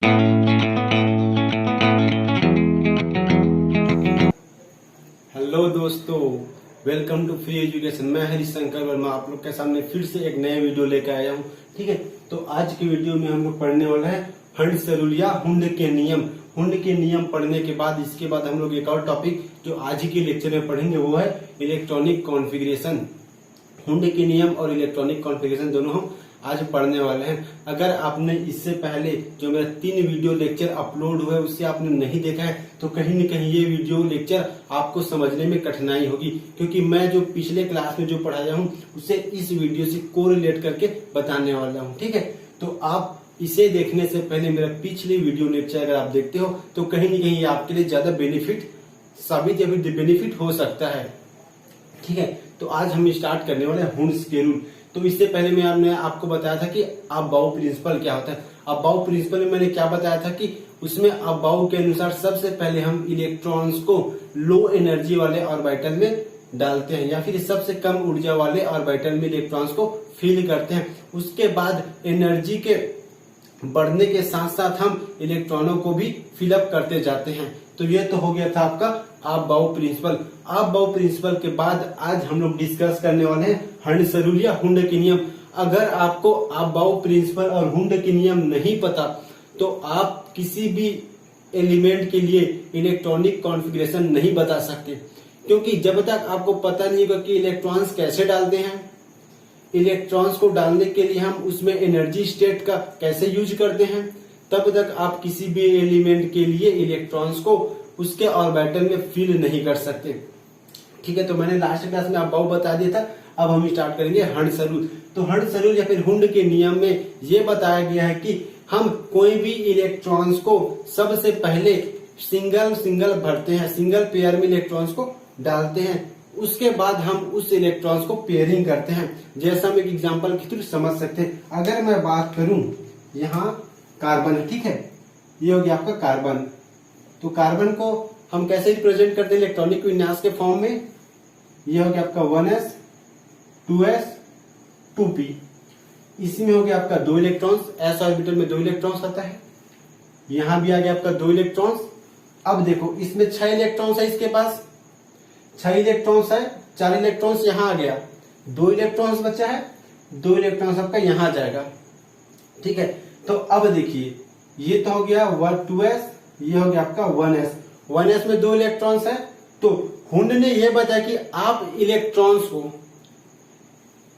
Hello दोस्तों, welcome to free education. मैं हरिशंकर वर्मा आप लोग के सामने फिर से एक नया वीडियो लेकर आया हूँ। ठीक है, तो आज की वीडियो में हम लोग पढ़ने वाला है हंड्स रूल या हुंड के नियम। हुंड के नियम पढ़ने के बाद इसके बाद हम लोग एक और टॉपिक जो आज ही के लेक्चर में पढ़ेंगे वो है इलेक्ट्रॉनिक कॉन्फ़िगरेशन। हुंड के नियम और इलेक्ट्रॉनिक कॉन्फ़िगरेशन दोनों हम आज पढ़ने वाले हैं। अगर आपने इससे पहले जो मेरा 3 वीडियो लेक्चर अपलोड हुआ है उससे आपने नहीं देखा है तो कहीं न कहीं ये वीडियो लेक्चर आपको समझने में कठिनाई होगी, क्योंकि मैं जो पिछले क्लास में जो पढ़ाया हूँ उसे इस वीडियो से कोरिलेट करके बताने वाला हूँ। ठीक है, तो आप इसे देखने से पहले मेरा पिछले वीडियो लेक्चर अगर आप देखते हो तो कहीं न कहीं आपके लिए ज्यादा बेनिफिट हो सकता है। ठीक है, तो आज हम स्टार्ट करने वाले हैं हुंड्स के रूल। तो इससे पहले मैंने आपको बताया था कि अबाउ प्रिंसिपल क्या होता है। अबाउ प्रिंसिपल में मैंने क्या बताया था कि उसमें अबाउ के अनुसार सबसे पहले हम इलेक्ट्रॉन्स को लो एनर्जी वाले ऑर्बिटल में डालते हैं या फिर सबसे कम ऊर्जा वाले ऑर्बिटल में इलेक्ट्रॉन्स को फिल करते हैं। उसके बाद एनर्जी के बढ़ने के साथ साथ हम इलेक्ट्रॉनों को भी फिलअप करते जाते हैं। तो ये तो हो गया था आपका अबाउ प्रिंसिपल। अबाउ प्रिंसिपल के बाद आज हम लोग डिस्कस करने वाले हैं हंड्स रूल या हुंड के नियम। अगर आपको अबाउ प्रिंसिपल और हुंड के नियम नहीं पता तो आप किसी भी एलिमेंट के लिए इलेक्ट्रॉनिक कॉन्फ़िगरेशन नहीं बता सकते, क्योंकि जब तक आपको पता नहीं होगा कि इलेक्ट्रॉन्स कैसे डालते हैं, इलेक्ट्रॉन्स को डालने के लिए हम उसमें एनर्जी स्टेट का कैसे यूज करते हैं, तब तक आप किसी भी एलिमेंट के लिए इलेक्ट्रॉन्स को उसके ऑर्बिटल में फिल नहीं कर सकते। ठीक है, तो मैंने लास्ट क्लास में अबाउ बता दिया था। अब हम स्टार्ट करेंगे हंड्स रूल। तो हंड्स रूल या फिर हुंड के नियम में ये बताया गया है कि हम कोई भी इलेक्ट्रॉन्स को सबसे पहले सिंगल भरते हैं, सिंगल पेयर में इलेक्ट्रॉन्स को डालते हैं। उसके बाद हम उस इलेक्ट्रॉन्स को पेयरिंग करते हैं। जैसा हम एक एग्जांपल के थ्रू समझ सकते हैं। अगर मैं बात करूं, यहाँ कार्बन है, ठीक है, ये हो गया आपका कार्बन। तो कार्बन को हम कैसे रिप्रेजेंट करते हैं इलेक्ट्रॉनिक विन्यास के फॉर्म में, ये हो गया आपका 1s 2s 2p। इसमें हो गया आपका 2 इलेक्ट्रॉन्स, s ऑर्बिटल में 2 इलेक्ट्रॉन्स आता है। यहां भी आ गया आपका 2 इलेक्ट्रॉन्स। अब देखो इसमें 6 इलेक्ट्रॉन्स है, इसके पास 6 इलेक्ट्रॉन्स है, 4 इलेक्ट्रॉन्स यहां आ गया, 2 इलेक्ट्रॉन्स बचा है, 2 इलेक्ट्रॉन्स आपका यहां जाएगा। ठीक है, तो अब देखिए ये तो हो गया 2s, ये हो गया आपका 1s में 2 इलेक्ट्रॉन्स है। तो हुंड ने यह बताया कि आप इलेक्ट्रॉन्स को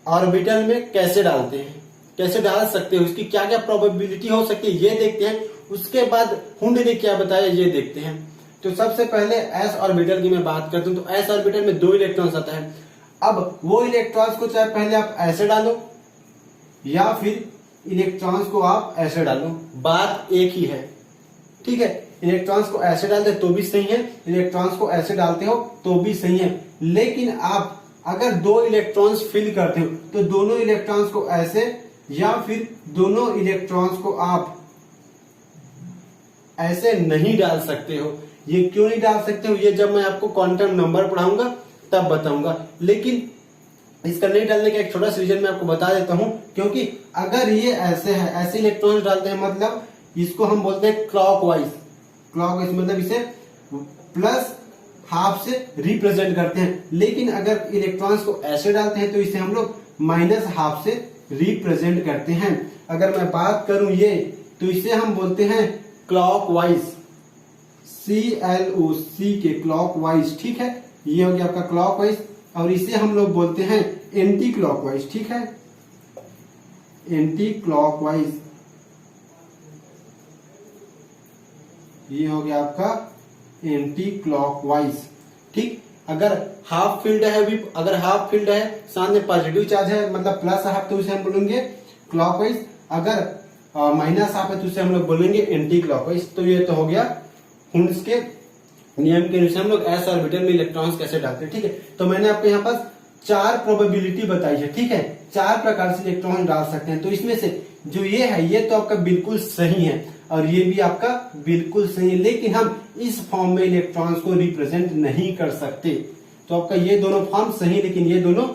ऑर्बिटल में कैसे डालते हैं, कैसे डाल सकते हो, इसकी क्या क्या प्रोबेबिलिटी हो सकती है ये देखते हैं। उसके बाद हुंड ने क्या बताया ये देखते हैं। तो सबसे पहले एस ऑर्बिटल की मैं बात करता हूं, तो एस ऑर्बिटल में 2 इलेक्ट्रॉन्स आता है। अब वो इलेक्ट्रॉन्स को चाहे पहले आप ऐसे डालो या फिर इलेक्ट्रॉन्स को आप ऐसे डालो, बात एक ही है। ठीक है, इलेक्ट्रॉन्स को ऐसे डालते तो भी सही है, इलेक्ट्रॉन्स को ऐसे डालते हो तो भी सही है। लेकिन आप अगर 2 इलेक्ट्रॉन्स फिल करते हो तो दोनों इलेक्ट्रॉन्स को ऐसे या फिर दोनों इलेक्ट्रॉन्स को आप ऐसे नहीं डाल सकते हो। ये क्यों नहीं डाल सकते हो, ये जब मैं आपको क्वांटम नंबर पढ़ाऊंगा तब बताऊंगा। लेकिन इसका नहीं डालने का एक छोटा सा रीजन मैं आपको बता देता हूं, क्योंकि अगर ये ऐसे है, ऐसे इलेक्ट्रॉन्स डालते हैं, मतलब इसको हम बोलते हैं क्लॉकवाइज मतलब इसे प्लस हाफ से रिप्रेजेंट करते हैं। लेकिन अगर इलेक्ट्रॉन्स को ऐसे डालते हैं तो इसे हम लोग माइनस हाफ से रिप्रेजेंट करते हैं। अगर मैं बात करूं ये, तो इसे हम बोलते हैं क्लॉकवाइज, CLOC के क्लॉकवाइज। ठीक है, ये हो गया आपका क्लॉकवाइज, और इसे हम लोग बोलते हैं एंटी क्लॉकवाइज। ठीक है, एंटी क्लॉकवाइज, ये हो गया आपका एंटी क्लॉकवाइज। ठीक, अगर हाफ फील्ड है भी, अगर हाफ फील्ड है साथ में पॉजिटिव चार्ज है मतलब प्लस हाफ, तो उसे हम बोलेंगे क्लॉकवाइज। अगर माइनस हाफ है तो उसे हम लोग बोलेंगे एंटी क्लॉकवाइज। तो ये तो हो गया हुंड्स के नियम के अनुसार हम लोग एस ऑर्बिटल में इलेक्ट्रॉन्स कैसे डालते हैं। ठीक है, तो मैंने आपको यहाँ पास 4 प्रोबेबिलिटी बताई है। ठीक है, 4 प्रकार से इलेक्ट्रॉन डाल सकते हैं। तो इसमें से जो ये है ये तो आपका बिल्कुल सही है और ये भी आपका बिल्कुल सही है, लेकिन हम इस फॉर्म में इलेक्ट्रॉन्स को रिप्रेजेंट नहीं कर सकते। तो आपका ये दोनों फॉर्म सही, लेकिन ये दोनों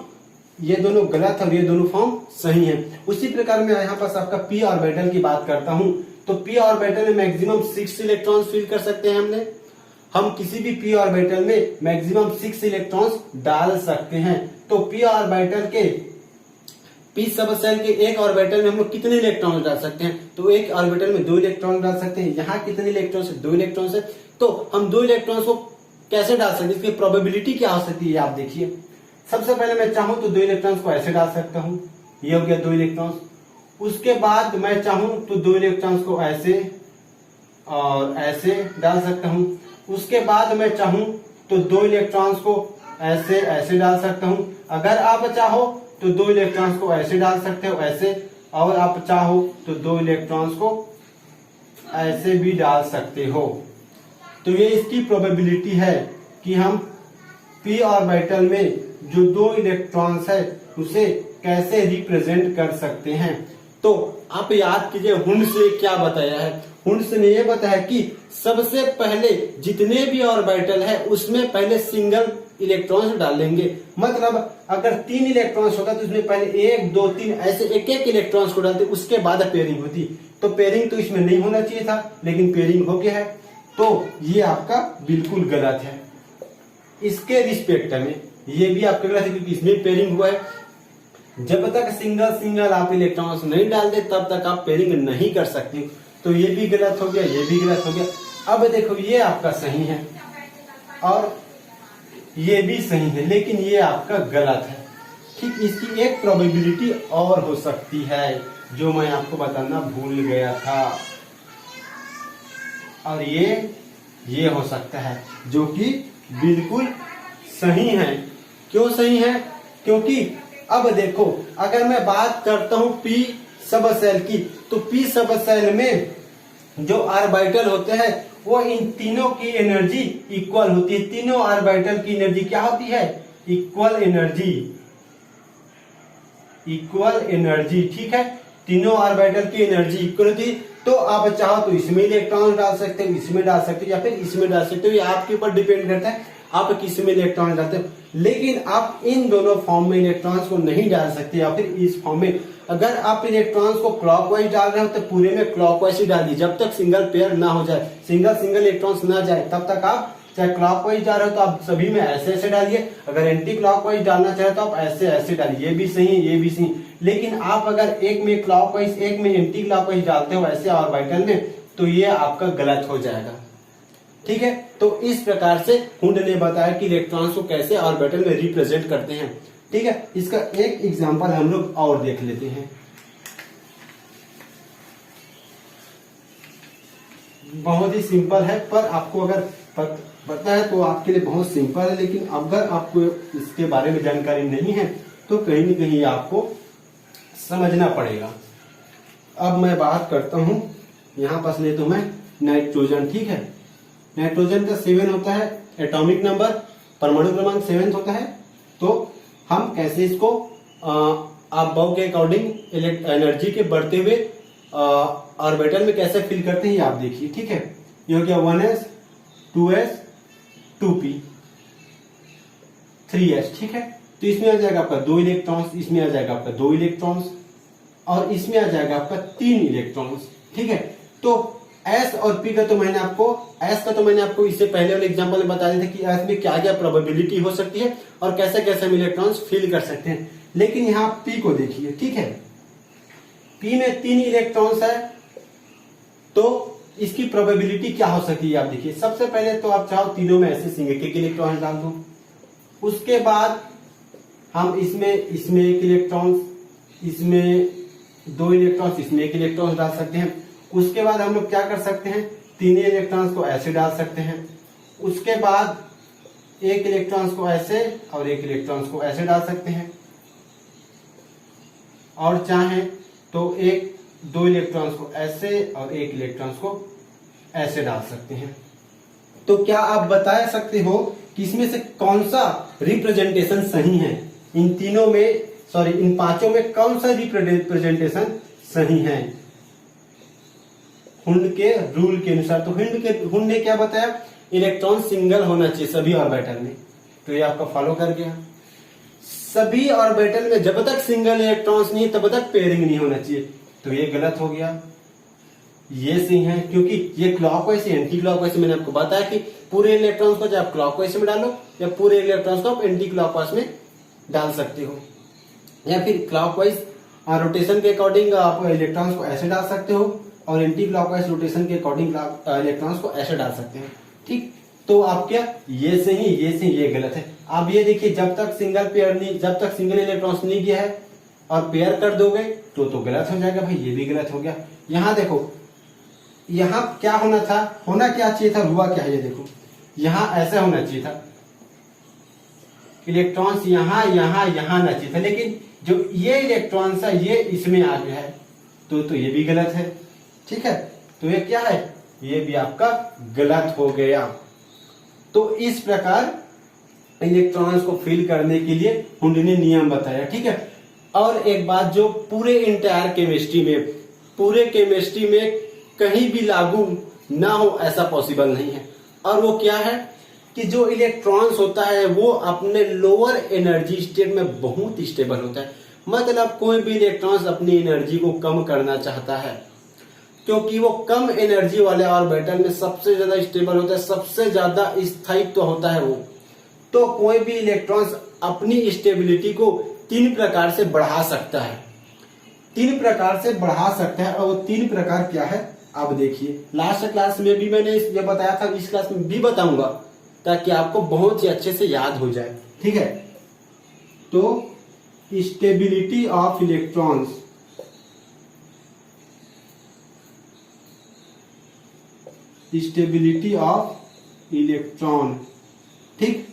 गलत और ये दोनों फॉर्म सही है। उसी प्रकार मैं यहाँ पास आपका पी ऑर्बिटल की बात करता हूँ। तो p ऑर्बिटल में मैक्सिमम 6 इलेक्ट्रॉन्स फिल कर सकते हैं हम किसी भी p ऑर्बिटल में मैक्सिमम 6 इलेक्ट्रॉन्स डाल सकते हैं। तो p ऑर्बिटल के p सब सेल के एक ऑर्बिटल में हम लोग कितने इलेक्ट्रॉन डाल सकते हैं? तो एक ऑर्बिटल में 2 इलेक्ट्रॉन डाल सकते हैं। यहाँ कितने इलेक्ट्रॉन है? 2 इलेक्ट्रॉन है। तो हम 2 इलेक्ट्रॉन को कैसे डाल सकते हैं? इसकी प्रोबेबिलिटी क्या हो सकती है आप देखिए। सबसे पहले मैं चाहूं तो 2 इलेक्ट्रॉन को ऐसे डाल सकता हूं, ये हो गया 2 इलेक्ट्रॉन। उसके बाद मैं चाहूं तो 2 इलेक्ट्रॉन को ऐसे और ऐसे डाल सकता हूं। उसके बाद मैं चाहूं तो 2 इलेक्ट्रॉन्स को ऐसे ऐसे डाल सकता हूं। अगर आप चाहो तो 2 इलेक्ट्रॉन्स को ऐसे डाल सकते हो, ऐसे, और आप चाहो तो 2 इलेक्ट्रॉन्स को ऐसे भी डाल सकते हो। तो ये इसकी प्रोबेबिलिटी है कि हम p ऑर्बिटल में जो 2 इलेक्ट्रॉन्स है उसे कैसे रिप्रेजेंट कर सकते हैं। तो आप याद कीजिए हुंड्स ने क्या बताया है। हुंड्स ने ये बताया कि सबसे पहले जितने भी ऑर्बिटल है उसमें पहले सिंगल इलेक्ट्रॉन्स डालेंगे। मतलब अगर 3 इलेक्ट्रॉन्स होता तो उसमें पहले 1 2 3 ऐसे एक एक इलेक्ट्रॉन्स को डालते, उसके बाद पेयरिंग होती। तो पेयरिंग तो इसमें नहीं होना चाहिए था, लेकिन पेयरिंग हो गया है। तो ये आपका बिल्कुल गलत है। इसके रिस्पेक्ट में ये भी आपका गलत है, क्योंकि इसमें पेयरिंग हुआ है। जब तक सिंगल सिंगल आप इलेक्ट्रॉन्स नहीं डालते तब तक आप पेयरिंग नहीं कर सकते। तो ये भी गलत हो गया, ये भी गलत हो गया। अब देखो ये आपका सही है और ये भी सही है, लेकिन ये आपका गलत है। ठीक, इसकी एक प्रोबेबिलिटी और हो सकती है जो मैं आपको बताना भूल गया था, और ये हो सकता है जो कि बिल्कुल सही है। क्यों सही है? क्योंकि अब देखो अगर मैं बात करता हूं p सब सेल की, तो p सब सेल में जो ऑर्बिटल होते हैं वो इन तीनों की एनर्जी इक्वल होती है। तीनों ऑर्बिटल की एनर्जी क्या होती है? Equal energy, equal energy. ठीक है, तीनों ऑर्बिटल की एनर्जी इक्वल होती है। तो आप चाहो तो इसमें इलेक्ट्रॉन डाल सकते हो, इसमें डाल सकते हो, या फिर इसमें डाल सकते हो। ये आपके ऊपर डिपेंड करता है आप किस में इलेक्ट्रॉन डालते हो। लेकिन आप इन दोनों फॉर्म में इलेक्ट्रॉन्स को नहीं डाल सकते, या फिर इस फॉर्म में। अगर आप इलेक्ट्रॉन्स को क्लॉकवाइज डाल रहे हो तो पूरे में क्लॉकवाइज ही डालिए, जब तक सिंगल पेयर ना हो जाए, सिंगल सिंगल इलेक्ट्रॉन्स ना जाए तब तक आप चाहे क्लॉकवाइज डाल रहे हो तो आप सभी में ऐसे ऐसे डालिए। अगर एंटी क्लॉकवाइज डालना चाहे तो आप ऐसे ऐसे डालिए। ये भी सही है, ये भी सही। लेकिन आप अगर एक में क्लॉकवाइज एक में एंटी क्लॉकवाइज डालते हो ऐसे ऑर्बिटल में, तो ये आपका गलत हो जाएगा। ठीक है, तो इस प्रकार से हुंड ने बताया कि इलेक्ट्रॉन्स को कैसे ऑर्बिटल में रिप्रेजेंट करते हैं। ठीक है, इसका एक एग्जांपल हम लोग और देख लेते हैं। बहुत ही सिंपल है, पर आपको अगर पता है तो आपके लिए बहुत सिंपल है, लेकिन अगर आपको इसके बारे में जानकारी नहीं है तो कहीं न कहीं आपको समझना पड़ेगा। अब मैं बात करता हूं, यहां पास ले तो मैं नाइट्रोजन। ठीक है, नाइट्रोजन का 7 होता है एटॉमिक नंबर, परमाणु क्रमांक 7 होता है। तो हम कैसे इसको आप बॉब के अकॉर्डिंग एनर्जी के बढ़ते हुए ऑर्बिटल में कैसे फिल करते हैं ये आप देखिए। ठीक है, ये हो गया 1s 2s 2p 3s। ठीक है, तो इसमें आ जाएगा आपका 2 इलेक्ट्रॉन्स, इसमें आ जाएगा आपका 2 इलेक्ट्रॉन्स, और इसमें आ जाएगा आपका 3 इलेक्ट्रॉन्स। ठीक है, तो S और P का तो मैंने आपको इससे पहले वाले एग्जांपल में बता दिया था कि S में क्या क्या प्रोबेबिलिटी हो सकती है और कैसे कैसे हम इलेक्ट्रॉन्स फिल कर सकते हैं। लेकिन यहाँ P को देखिए। ठीक है, P में 3 इलेक्ट्रॉन्स है, तो इसकी प्रोबेबिलिटी क्या हो सकती है आप देखिए। सबसे पहले तो आप चाहो तीनों में ऐसे सिंगल एक इलेक्ट्रॉन डाल दो। उसके बाद हम इसमें एक इलेक्ट्रॉन, इसमें 2 इलेक्ट्रॉन्स, इसमें 1 इलेक्ट्रॉन डाल सकते हैं। उसके बाद हम लोग क्या कर सकते हैं, 3 इलेक्ट्रॉन्स को ऐसे डाल सकते हैं। उसके बाद 1 इलेक्ट्रॉन्स को ऐसे और 1 इलेक्ट्रॉन्स को ऐसे डाल सकते हैं, और चाहें तो 2 इलेक्ट्रॉन्स को ऐसे और 1 इलेक्ट्रॉन्स को ऐसे डाल सकते हैं। तो क्या आप बता सकते हो कि इसमें से कौन सा रिप्रेजेंटेशन सही है? इन तीनों में, सॉरी इन पांचों में कौन सा रिप्रेजेंटेशन सही है हुंड के रूल के अनुसार? तो हुंड ने क्या बताया, इलेक्ट्रॉन सिंगल होना चाहिए सभी ऑर्बिटल में। तो ये आपका फॉलो कर गया। सभी ऑर्बिटल में जब तक सिंगल इलेक्ट्रॉन्स नहीं तब तक पेयरिंग नहीं होना चाहिए, तो ये गलत हो गया। ये से है, क्योंकि ये क्लॉकवाइज एंटी क्लॉकवाइज मैंने आपको बताया कि पूरे इलेक्ट्रॉन्स को आप क्लॉकवाइज में डालो या पूरे इलेक्ट्रॉन्स को आप एंटी क्लॉकवाइज में डाल सकते हो, या फिर क्लॉकवाइज रोटेशन के अकॉर्डिंग आप इलेक्ट्रॉन्स को ऐसे डाल सकते हो और एंटी क्लॉकवाइज रोटेशन के अकॉर्डिंग इलेक्ट्रॉन्स को ऐसे डाल सकते हैं। ठीक, तो आप क्या ये से ही ये गलत है। आप ये देखिए जब तक सिंगल इलेक्ट्रॉन्स नहीं गया है और पेयर कर दोगे तो गलत हो जाएगा भाई, ये भी गलत हो गया। यहाँ देखो, यहाँ क्या होना था, होना क्या चाहिए था, हुआ क्या है, ये देखो यहाँ ऐसा होना चाहिए था, इलेक्ट्रॉन्स यहाँ आना चाहिए था, लेकिन जो ये इलेक्ट्रॉन्स है ये इसमें आ गया है, तो ये भी गलत है। ठीक है, तो ये क्या है, ये भी आपका गलत हो गया। तो इस प्रकार इलेक्ट्रॉन्स को फिल करने के लिए हुंड ने नियम बताया। ठीक है, और एक बात जो पूरे इंटायर केमिस्ट्री में कहीं भी लागू ना हो ऐसा पॉसिबल नहीं है, और वो क्या है कि जो इलेक्ट्रॉन्स होता है वो अपने लोअर एनर्जी स्टेट में बहुत स्टेबल होता है। मतलब कोई भी इलेक्ट्रॉन्स अपनी एनर्जी को कम करना चाहता है, क्योंकि वो कम एनर्जी वाले ऑर्बिटल में सबसे ज्यादा स्टेबल होता है, सबसे ज्यादा स्थायित्व होता है वो। तो कोई भी इलेक्ट्रॉन्स अपनी स्टेबिलिटी को 3 प्रकार से बढ़ा सकता है, 3 प्रकार से बढ़ा सकता है। और वो 3 प्रकार क्या है आप देखिए, लास्ट क्लास में भी मैंने ये बताया था, इस क्लास में भी बताऊंगा ताकि आपको बहुत ही अच्छे से याद हो जाए। ठीक है, तो stability of electrons, stability of electron. ठीक,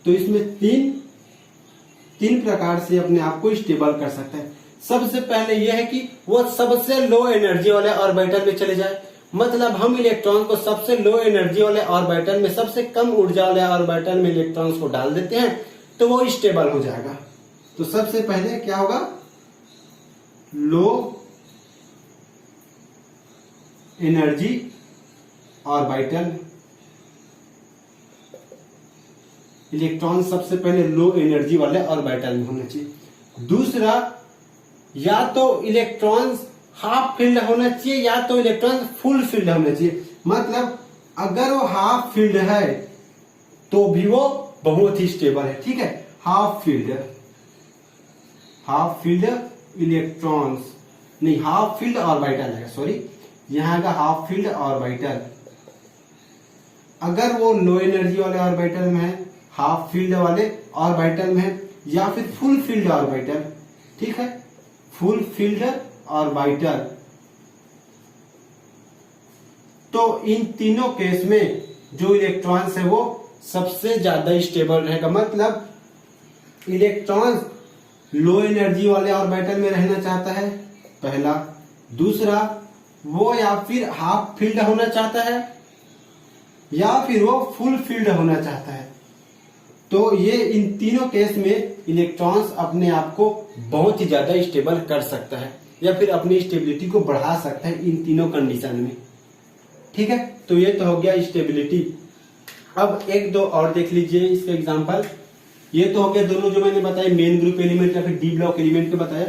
तो इसमें तीन प्रकार से अपने आप को स्टेबल कर सकता है। सबसे पहले यह है कि वो सबसे लो एनर्जी वाले ऑर्बिटल में चले जाए। मतलब हम इलेक्ट्रॉन को सबसे लो एनर्जी वाले ऑर्बिटल में, सबसे कम ऊर्जा वाले ऑर्बिटल में इलेक्ट्रॉन्स को डाल देते हैं तो वो स्टेबल हो जाएगा। तो सबसे पहले क्या होगा, लो एनर्जी ऑर्बिटल, इलेक्ट्रॉन सबसे पहले लो एनर्जी वाले ऑर्बिटल में होना चाहिए। दूसरा, या तो इलेक्ट्रॉन्स हाफ फील्ड होना चाहिए या तो इलेक्ट्रॉन फुल फील्ड होना चाहिए। मतलब अगर वो हाफ फील्ड है तो भी वो बहुत ही स्टेबल है। ठीक है, हाफ फील्ड इलेक्ट्रॉन्स नहीं, हाफ फील्ड ऑर्बिटल है, सॉरी यहां आएगा हाफ फील्ड ऑर्बिटल। अगर वो लो एनर्जी वाले ऑर्बिटल में है, हाफ फील्ड वाले ऑर्बिटल में है, या फिर फुल फील्ड ऑर्बिटल। ठीक है, फुल फील्ड ऑर्बिटल। तो इन तीनों केस में जो इलेक्ट्रॉन्स है वो सबसे ज्यादा स्टेबल रहेगा। मतलब इलेक्ट्रॉन्स लो एनर्जी वाले ऑर्बिटल में रहना चाहता है, पहला। दूसरा, वो या फिर हाफ फील्ड होना चाहता है या फिर वो फुल फील्ड होना चाहता है। तो ये इन तीनों केस में इलेक्ट्रॉन्स अपने आप को बहुत ही ज्यादा स्टेबल कर सकता है या फिर अपनी स्टेबिलिटी को बढ़ा सकता है इन तीनों कंडीशन में। ठीक है, तो ये तो हो गया स्टेबिलिटी। अब एक दो और देख लीजिए इसके एग्जांपल। ये तो हो गया दोनों जो मैंने बताया, मेन ग्रुप एलिमेंट या फिर डी ब्लॉक एलिमेंट के बताया,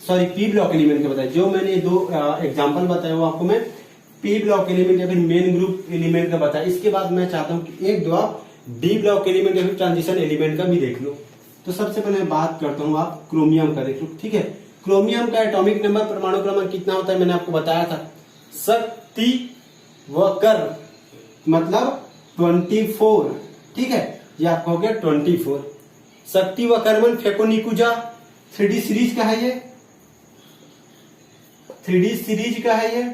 सॉरी पी ब्लॉक एलिमेंट के बताया। जो मैंने दो एग्जांपल बताया वो आपको मैं पी ब्लॉक एलिमेंट या फिर मेन ग्रुप एलिमेंट का बताया। इसके बाद मैं चाहता हूं कि एक दो आप डी ब्लॉक एलिमेंट या फिर ट्रांजिशन एलिमेंट का भी देख लो। तो सबसे पहले मैं बात करता हूं, आप क्रोमियम का देख लो। ठीक है, क्रोमियम का एटॉमिक नंबर, परमाणु क्रमांक कितना होता है मैंने आपको बताया था, शक्ति वकर मतलब 24। ठीक है, ये आपका हो गया 24। शक्ति वकरमन फेकोनिकुजा 3D सीरीज का है, ये 3D सीरीज का है ये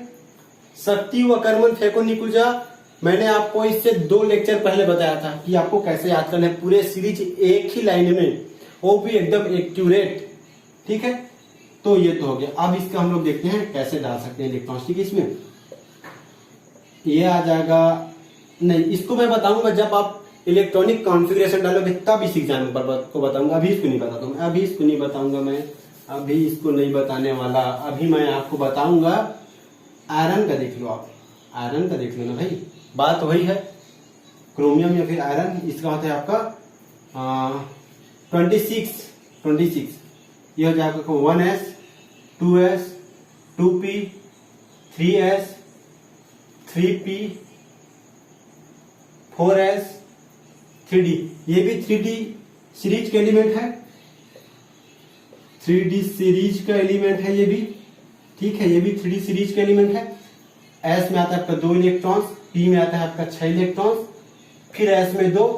शक्ति वकरमन फेकोनिकुजा। मैंने आपको इससे 2 लेक्चर पहले बताया था कि आपको कैसे याद करना है पूरे सीरीज एक ही लाइन में, वो भी एकदम एक्यूरेट। ठीक है, तो ये तो हो गया। अब इसका हम लोग देखते हैं कैसे डाल सकते हैं इलेक्ट्रॉन्स। ठीक है, इसमें ये आ जाएगा, नहीं इसको मैं बताऊंगा जब आप इलेक्ट्रॉनिक कॉन्फ़िगरेशन डालोगे तब इस एग्जाम्पल को बताऊंगा, अभी इसको नहीं बताता हूँ, अभी इसको नहीं बताऊंगा मैं, अभी इसको नहीं बताने वाला। अभी मैं आपको बताऊंगा आयरन का। देख लो आप, आयरन का देख लो ना भाई, बात वही है, क्रोमियम या फिर आयरन। इसका होता है आपका 26। ये हो जाएगा 1s 2s 2p 3s 3p 4s 3d, ये भी 3d सीरीज का एलिमेंट है, 3d सीरीज का एलिमेंट है ये भी, ठीक है, ये भी 3d सीरीज का एलिमेंट है। s में आता है आपका 2 इलेक्ट्रॉन्स, p में आता है आपका 6 इलेक्ट्रॉन्स, फिर s में 2,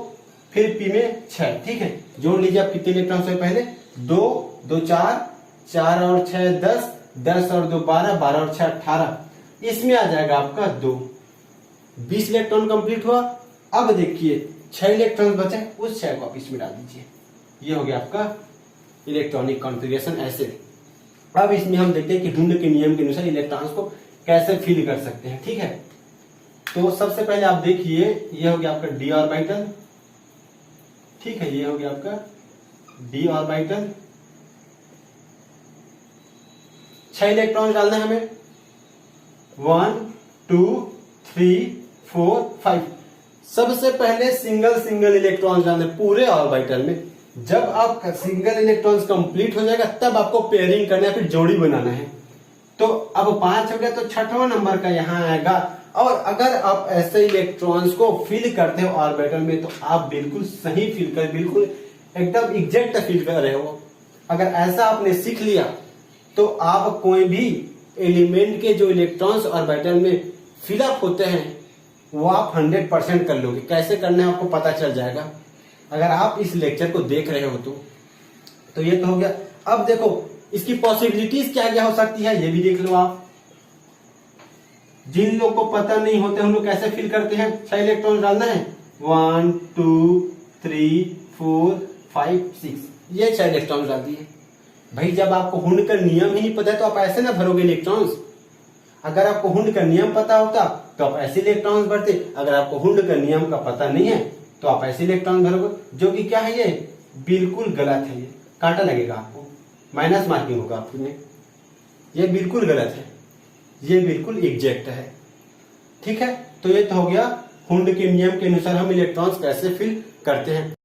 फिर p में 6, ठीक है। जोड़ लीजिए आप कितने इलेक्ट्रॉन्स है पहले, 2 2 4, 4 और 6 10, 10 और 2 12, 12 और 6 18, इसमें आ जाएगा आपका 2, 20 इलेक्ट्रॉन कंप्लीट हुआ। अब देखिए 6 इलेक्ट्रॉन बचे, उस 6 को आप इसमें डाल दीजिए, ये हो गया आपका इलेक्ट्रॉनिक कॉन्फ़िगरेशन ऐसे। अब इसमें हम देखते हैं कि हुंड के नियम के अनुसार इलेक्ट्रॉन्स को कैसे फिल कर सकते हैं, ठीक है। तो सबसे पहले आप देखिए, ये हो गया आपका d ऑर्बिटल, ठीक है, ये हो गया आपका d ऑर्बिटल, 6 इलेक्ट्रॉन डालना है हमें, 1 2 3 4 5। सबसे पहले सिंगल सिंगल इलेक्ट्रॉन डालने पूरे ऑर्बिटल में। जब आप सिंगल इलेक्ट्रॉन्स कंप्लीट हो जाएगा तब आपको पेयरिंग करना है, फिर जोड़ी बनाना है। तो अब 5 हो गया, तो 6वां नंबर का यहाँ आएगा। और अगर आप ऐसे इलेक्ट्रॉन्स को फिल करते हो ऑर्बिटल में तो आप बिल्कुल सही फिल कर, बिल्कुल एकदम एग्जैक्ट फिल कर रहे हो। अगर ऐसा आपने सीख लिया तो आप कोई भी एलिमेंट के जो इलेक्ट्रॉन्स ऑर्बिटल में फिलअप होते हैं वो आप 100% कर लोगे। कैसे करना है आपको पता चल जाएगा अगर आप इस लेक्चर को देख रहे हो तो ये तो हो गया। अब देखो इसकी पॉसिबिलिटीज क्या क्या हो सकती है ये भी देख लो आप। जिन लोग को पता नहीं होते हम लोग कैसे फिल करते हैं, 6 इलेक्ट्रॉन डालना है, 1 2 3 4 5 6, ये 6 इलेक्ट्रॉन डाल दिए। भाई जब आपको हुंड का नियम ही नहीं पता है तो आप ऐसे ना भरोगे इलेक्ट्रॉन्स। अगर आपको हुंड का नियम पता होता तो आप ऐसे इलेक्ट्रॉन्स भरते। अगर आपको हुंड का नियम का पता नहीं है तो आप ऐसे इलेक्ट्रॉन भरोगे, जो कि क्या है, ये बिल्कुल गलत है। ये कांटा लगेगा आपको, माइनस मार्किंग होगा आपको में, ये बिल्कुल गलत है, ये बिल्कुल एग्जैक्ट है, ठीक है। तो ये तो हो गया हुंड के नियम के अनुसार हम इलेक्ट्रॉन्स कैसे फिल करते हैं।